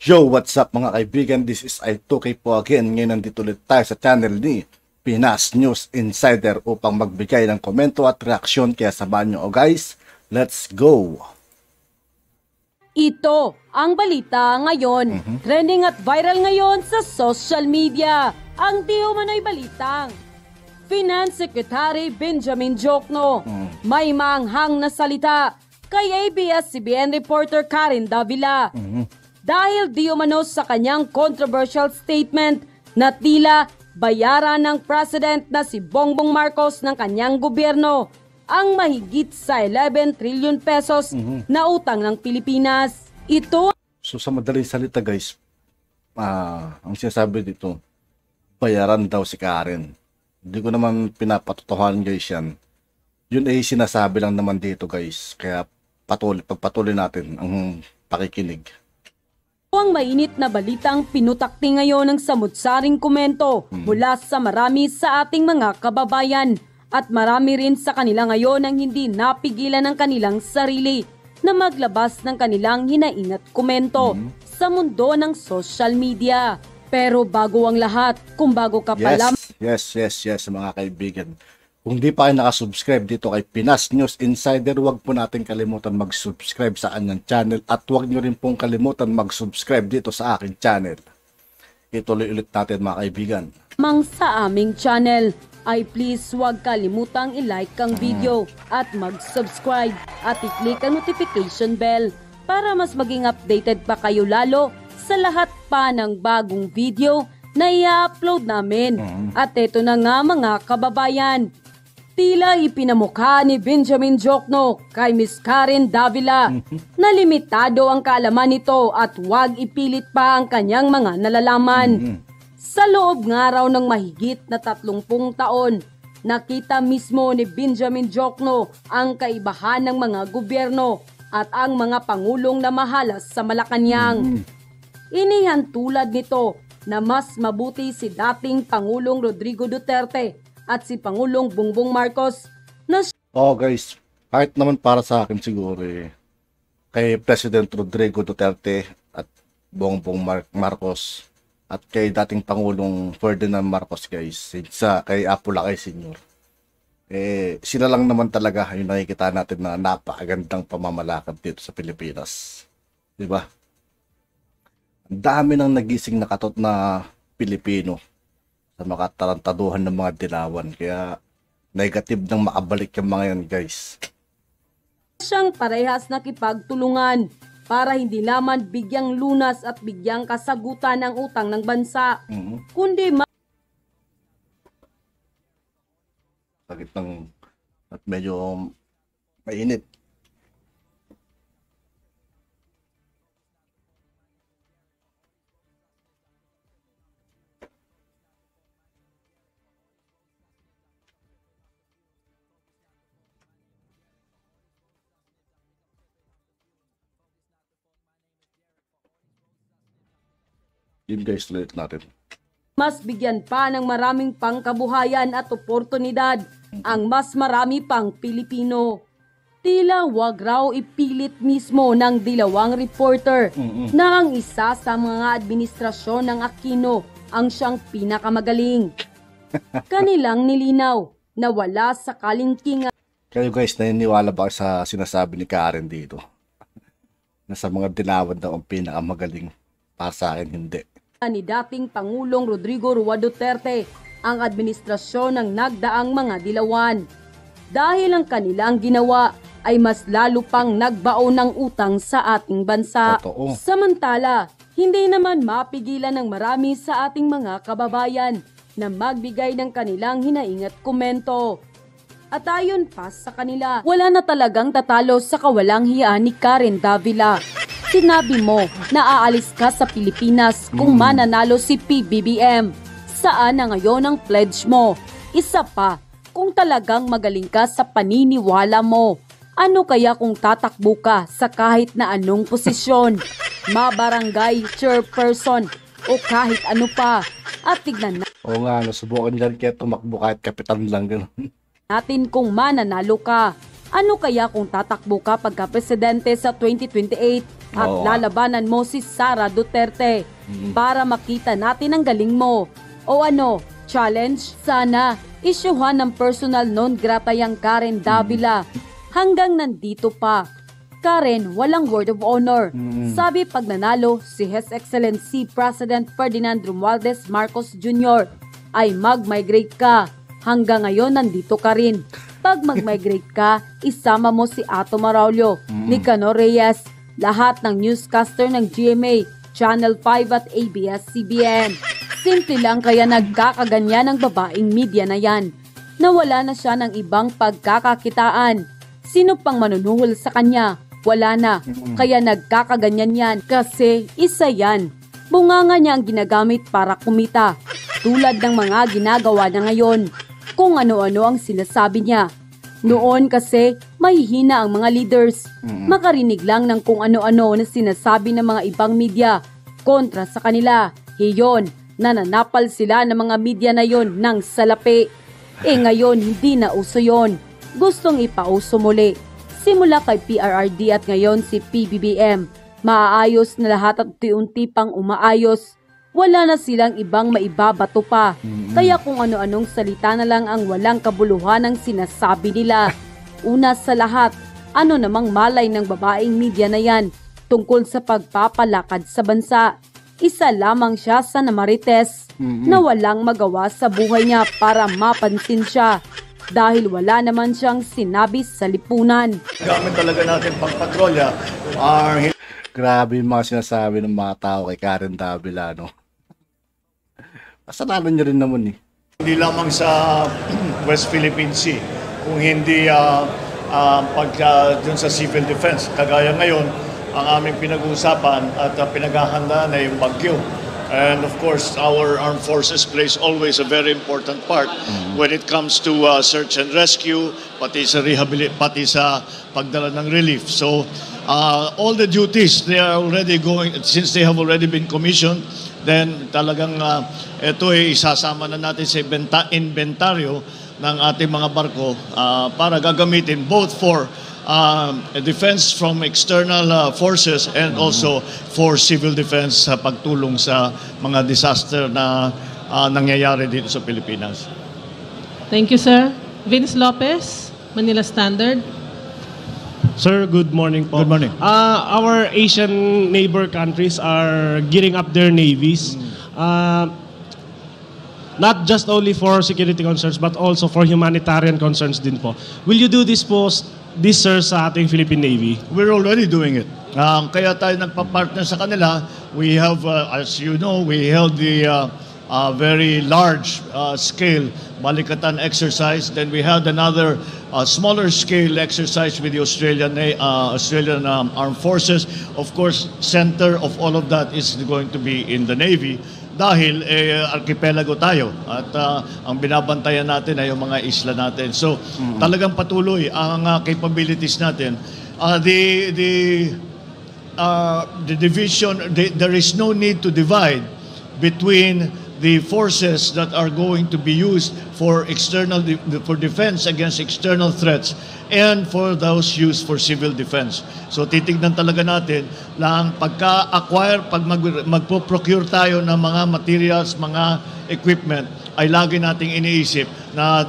Yo, what's up mga kaibigan? This is I2K po again. Ngayon nandito ulit tayo sa channel ni Pinas News Insider upang magbigay ng komento at reaksyon. Kaya sabahan nyo guys, let's go! Ito ang balita ngayon. Trending at viral ngayon sa social media. Ang di umano'y balitang Finance Secretary Benjamin Diokno may manghang na salita kay ABS-CBN reporter Karen Davila. Dahil di umano sa kanyang controversial statement na tila bayaran ng president na si Bongbong Marcos ng kanyang gobyerno ang mahigit sa 11 trillion pesos na utang ng Pilipinas. Ito So sa madaling salita guys, ang sinasabi dito, bayaran daw si Karen. Hindi ko naman pinapatotohanan guys yan. Yun ay sinasabi lang naman dito guys. Kaya pagpatuloy natin ang pakikinig. ang mainit na balitang pinutakti ngayon ng samut-saring komento mula sa marami sa ating mga kababayan at marami rin sa kanila ngayon ang hindi napigilan ng kanilang sarili na maglabas ng kanilang hinaing at komento sa mundo ng social media. Pero bago ang lahat, kung bago ka pa lamang Yes mga kaibigan. Kung di pa kayo nakasubscribe dito kay Pinas News Insider, huwag po natin kalimutan mag-subscribe sa kanyang channel at huwag nyo rin pong kalimutan mag-subscribe dito sa aking channel. Ituloy ulit natin mga kaibigan. sa aming channel ay please huwag kalimutang i-like ang video at mag-subscribe at i-click ang notification bell para mas maging updated pa kayo lalo sa lahat pa ng bagong video na i-upload namin. At ito na nga mga kababayan, tila ipinamukha ni Benjamin Diokno kay Miss Karen Davila na limitado ang kaalaman nito at huwag ipilit pa ang kanyang mga nalalaman. Sa loob nga raw ng mahigit na 30 taon, nakita mismo ni Benjamin Diokno ang kaibahan ng mga gobyerno at ang mga pangulong na mahalas sa Malacanang. Inihan tulad nito na mas mabuti si dating Pangulong Rodrigo Duterte at si Pangulong Bongbong Marcos na Guys, kahit naman para sa akin siguro kay President Rodrigo Duterte at Bongbong Marcos at kay dating Pangulong Ferdinand Marcos guys, kay Apo Lakay Sr. Sila lang naman talaga yung nakikita natin na napakagandang pamamalakad dito sa Pilipinas. Diba? Ang dami ng nagising na katot na Pilipino sa mga tarantaduhan ng mga dilawan. Kaya negative nang makabalik yung mga yan guys. siyang parehas nakipagtulungan para hindi lamang bigyang lunas at bigyang kasagutan ng utang ng bansa, kundi sakit ng at medyo mainit. Yun guys, ulit natin. mas bigyan pa ng maraming pangkabuhayan at oportunidad ang mas marami pang Pilipino. Tila wag raw ipilit mismo ng dilawang reporter na ang isa sa mga administrasyon ng Aquino ang siyang pinakamagaling. Kanilang nilinaw na wala sa kalingkingan. Kayo guys, naniniwala ba sa sinasabi ni Karen dito? Na sa mga dilawan daw ang pinakamagaling? Para sa akin, hindi. Ni dating Pangulong Rodrigo Roa Duterte ang administrasyon ng nagdaang mga dilawan. Dahil ang kanilang ginawa ay mas lalo pang nagbaon ng utang sa ating bansa. Totoo. Samantala, hindi naman mapigilan ng marami sa ating mga kababayan na magbigay ng kanilang hinaing at komento. At ayon pa sa kanila, wala na talagang tatalo sa kawalang hiya ni Karen Davila. Sinabi mo na aalis ka sa Pilipinas kung mananalo si PBBM. Saan na ngayon ang pledge mo? Isa pa, kung talagang magaling ka sa paniniwala mo, ano kaya kung tatakbo ka sa kahit na anong posisyon? Mabarangay chairperson o kahit ano pa. At tignan Oo nga, nasubukan dyan kaya tumakbo kahit kapitan lang gano'n. natin kung mananalo ka. Ano kaya kung tatakbo ka pagka-presidente sa 2028 at Oo. lalabanan mo si Sara Duterte para makita natin ang galing mo? O ano, challenge? Sana isyuhan ng personal non grata yang Karen Davila. Hanggang nandito pa. Karen, walang word of honor. Sabi pag nanalo si His Excellency President Ferdinand Romualdez Marcos Jr. ay mag-migrate ka. Hanggang ngayon nandito ka rin. Pag mag-migrate ka, isama mo si Ato Maraulio, Nicanor Reyes, lahat ng newscaster ng GMA, Channel 5 at ABS-CBN. Simple lang kaya nagkakaganyan ang babaeng media na yan. Nawala na siya ng ibang pagkakakitaan. Sino pang manunuhol sa kanya? Wala na. Kaya nagkakaganyan yan kasi isa yan. Bunganga niya ang ginagamit para kumita. Tulad ng mga ginagawa niya ngayon. Kung ano-ano ang sinasabi niya. Noon kasi mahihina ang mga leaders. Makarinig lang ng kung ano-ano na sinasabi ng mga ibang media kontra sa kanila. Hiyon, nananapal sila ng mga media na yon ng salapi. Ngayon hindi na uso yon. Gustong ipauso muli. Simula kay PRRD at ngayon si PBBM. Maaayos na lahat at unti-unti pang umaayos. Wala na silang ibang maibabato pa. Kaya kung ano-anong salita na lang ang walang kabuluhan ang sinasabi nila. Una sa lahat, ano namang malay ng babaeng media na yan tungkol sa pagpapalakad sa bansa. Isa lamang siya sa namarites na walang magawa sa buhay niya para mapansin siya. Dahil wala naman siyang sinabi sa lipunan. Gamit talaga natin pang patrolya are Grabe yung mga sinasabi ng mga tao kay Karen Davila, no? Kasalanan niyo rin naman eh. hindi lamang sa West Philippine Sea, kung hindi pagka dun sa civil defense. Kagaya ngayon, ang aming pinag-uusapan at pinaghahandaan ay yung bagyo. And of course, our armed forces plays always a very important part when it comes to search and rescue, pati sa pati sa pagdala ng relief. So, all the duties they are already going, since they have already been commissioned, then talagang ito ay isasama na natin sa inventaryo ng ating mga barko para gagamitin both for defense from external forces and also for civil defense sa pagtulong sa mga disaster na nangyayari dito sa Pilipinas. Thank you, sir. Vince Lopez, Manila Standard. Sir, good morning po. Good morning. Our Asian neighbor countries are gearing up their navies. Not just only for security concerns but also for humanitarian concerns din po. Will you do this po, sir, sa ating Philippine Navy? We're already doing it. Kaya tayo nagpa-partner sa kanila. We have, as you know, we held the very large scale Balikatan exercise. Then we had another smaller scale exercise with the Australian Armed Forces. Of course, center of all of that is going to be in the Navy. Dahil archipelago tayo at ang binabantayan natin ay yung mga isla natin. So talagang patuloy ang capabilities natin. The division, there is no need to divide between the forces that are going to be used for for defense against external threats and for those used for civil defense. So titignan talaga natin lang pagka-acquire, pag magpo-procure tayo ng mga materials, mga equipment, ay lagi nating iniisip na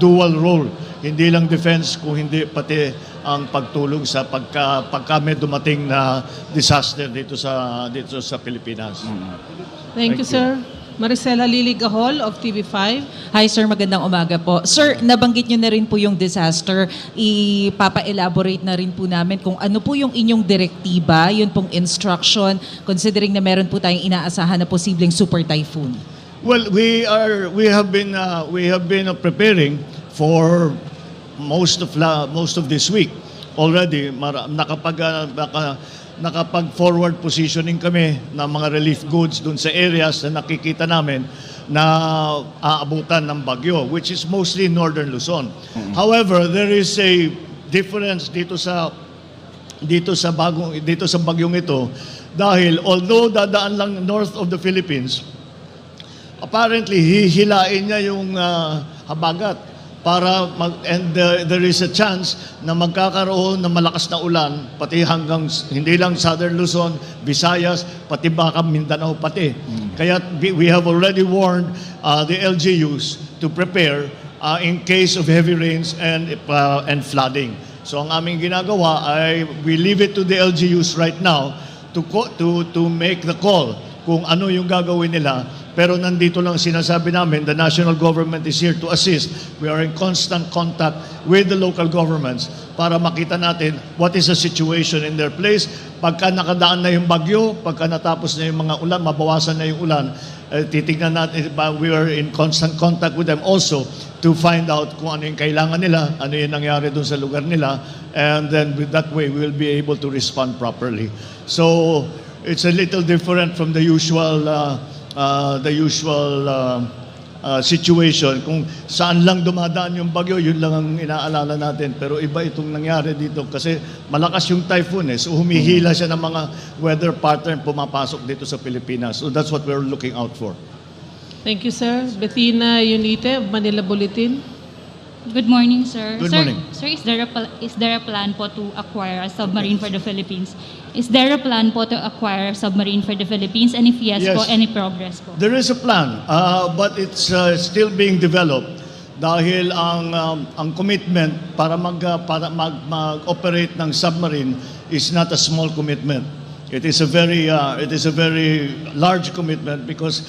dual role. Hindi lang defense, kung hindi pati ang pagtulong sa pagka may dumating na disaster dito sa Pilipinas. Thank you, sir. Maricela Liligahol of TV5. Hi sir, magandang umaga po. Sir, nabanggit niyo na rin po yung disaster. Ipapa-elaborate na rin po namin kung ano po yung inyong direktiba, yun pong instruction, considering na meron po tayong inaasahan na posibleng super typhoon. Well, we have been preparing for most of this week already. Nakapag-forward positioning kami ng mga relief goods dun sa areas na nakikita namin na aabutan ng bagyo, which is mostly northern Luzon. However, there is a difference dito sa bagyong ito, dahil although dadaan lang north of the Philippines, apparently hihilain niya yung habagat there is a chance na magkakaroon ng malakas na ulan pati hanggang hindi lang Southern Luzon, Visayas, pati baka Mindanao pati. Kaya we have already warned the LGUs to prepare in case of heavy rains and flooding. So ang aming ginagawa ay we leave it to the LGUs right now to make the call kung ano yung gagawin nila. Pero nandito lang sinasabi namin, the national government is here to assist. We are in constant contact with the local governments para makita natin what is the situation in their place. Pagka nakadaan na yung bagyo, pagka natapos na yung mga ulan, mabawasan na yung ulan, titignan natin, we are in constant contact with them also to find out kung ano yung kailangan nila, ano yung nangyari doon sa lugar nila, and then with that way, we will be able to respond properly. So, it's a little different from the usual situation. Kung saan lang dumadaan yung bagyo, yun lang ang inaalala natin. Pero iba itong nangyari dito kasi malakas yung typhoon so humihila siya ng mga weather pattern pumapasok dito sa Pilipinas. So that's what we're looking out for. Thank you, sir. Bettina Unite, Manila Bulletin. Good morning, sir. Good morning. Sir, is there a plan po to acquire a submarine for the Philippines? Is there a plan po to acquire a submarine for the Philippines? And if yes, Yes. po, any progress po? There is a plan, but it's still being developed dahil ang commitment para mag-operate ng submarine is not a small commitment. It is a very large commitment because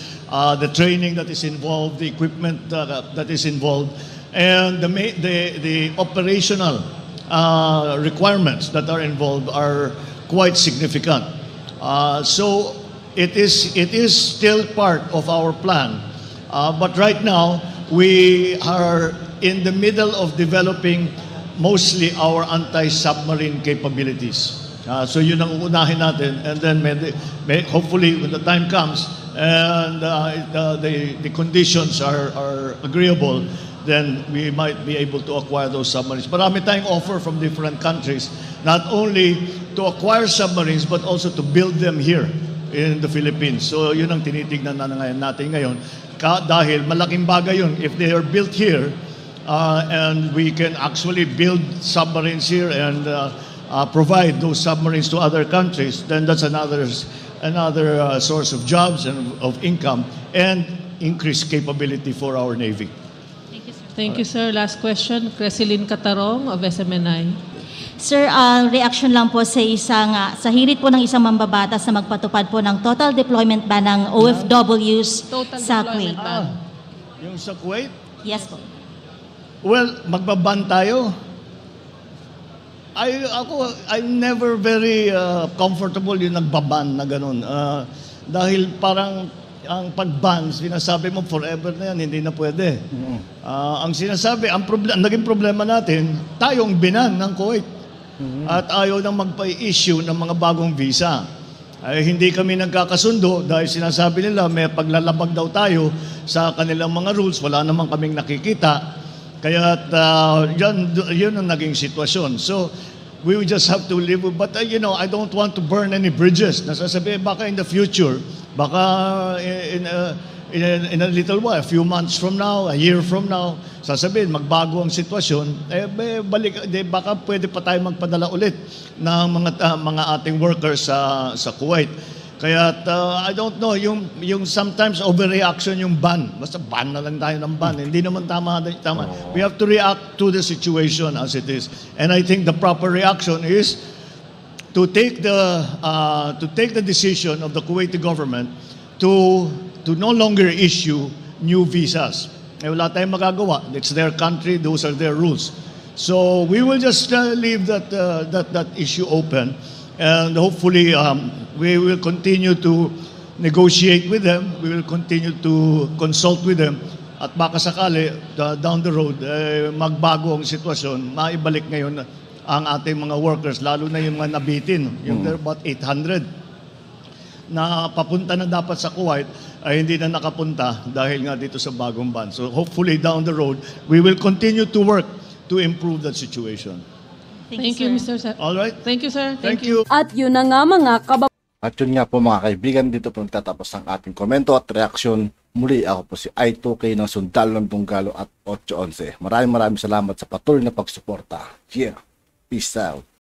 the training that is involved, the equipment that is involved, and the operational requirements that are involved are quite significant. So it is still part of our plan, but right now we are in the middle of developing mostly our anti-submarine capabilities. So yun ang uunahin natin, and then hopefully when the time comes and the conditions are agreeable, then we might be able to acquire those submarines. Marami tayong offer from different countries, not only to acquire submarines, but also to build them here in the Philippines. So yun ang tinitignan natin ngayon. Dahil malaking bagay yun. If they are built here, and we can actually build submarines here and provide those submarines to other countries, then that's another source of jobs and of income and increased capability for our Navy. Thank you, sir. Last question, Cresilin Catarong of SMNI. Sir, reaction lang po sa sa hirit po ng isang mambabatas na magpatupad po ng total deployment ban ng OFWs sa Kuwait. Yung sa Kuwait? Yes po. Well, magbaban tayo. I'm never very comfortable yung nagbaban na ganun. Dahil parang ang pag-ban, sinasabi mo forever na yan, hindi na pwede. Ang sinasabi, naging problema natin, tayong binan ng Kuwait. At ayaw nang magpa-issue ng mga bagong visa. Hindi kami nagkakasundo dahil sinasabi nila may paglalabag daw tayo sa kanilang mga rules, wala namang kaming nakikita. Kaya yun ang naging sitwasyon. So, we will just have to live with, but I don't want to burn any bridges. Nasasabi, baka in the future, baka in a little while, a few months from now, a year from now, sasabihin, magbago ang sitwasyon, baka pwede pa tayo magpadala ulit ng mga ating workers sa Kuwait. Kaya I don't know, yung sometimes overreaction yung ban. Basta ban na lang tayo ng ban. Hindi naman tama. We have to react to the situation as it is. And I think the proper reaction is to take the decision of the Kuwaiti government to no longer issue new visas. Wala tayong magagawa. It's their country, those are their rules. So we will just leave that issue open. And hopefully, we will continue to negotiate with them. We will continue to consult with them. At baka sakali, down the road, magbago ang sitwasyon, maibalik ngayon ang ating mga workers, lalo na yung mga nabitin. Yung there are about 800 na papunta na dapat sa Kuwait, ay hindi na nakapunta dahil nga dito sa bagong ban. So hopefully, down the road, we will continue to work to improve that situation. Thank you, Mr. Sir. All right. Thank you, sir. Thank you. At yun na nga mga At yun nga po mga kaibigan, dito po nagtatapos ang ating komento at reaksyon Muli ako po si I2K ng Sundalo ng Dunggalo at 811. Maraming salamat sa patuloy na pagsuporta. Yeah, peace out.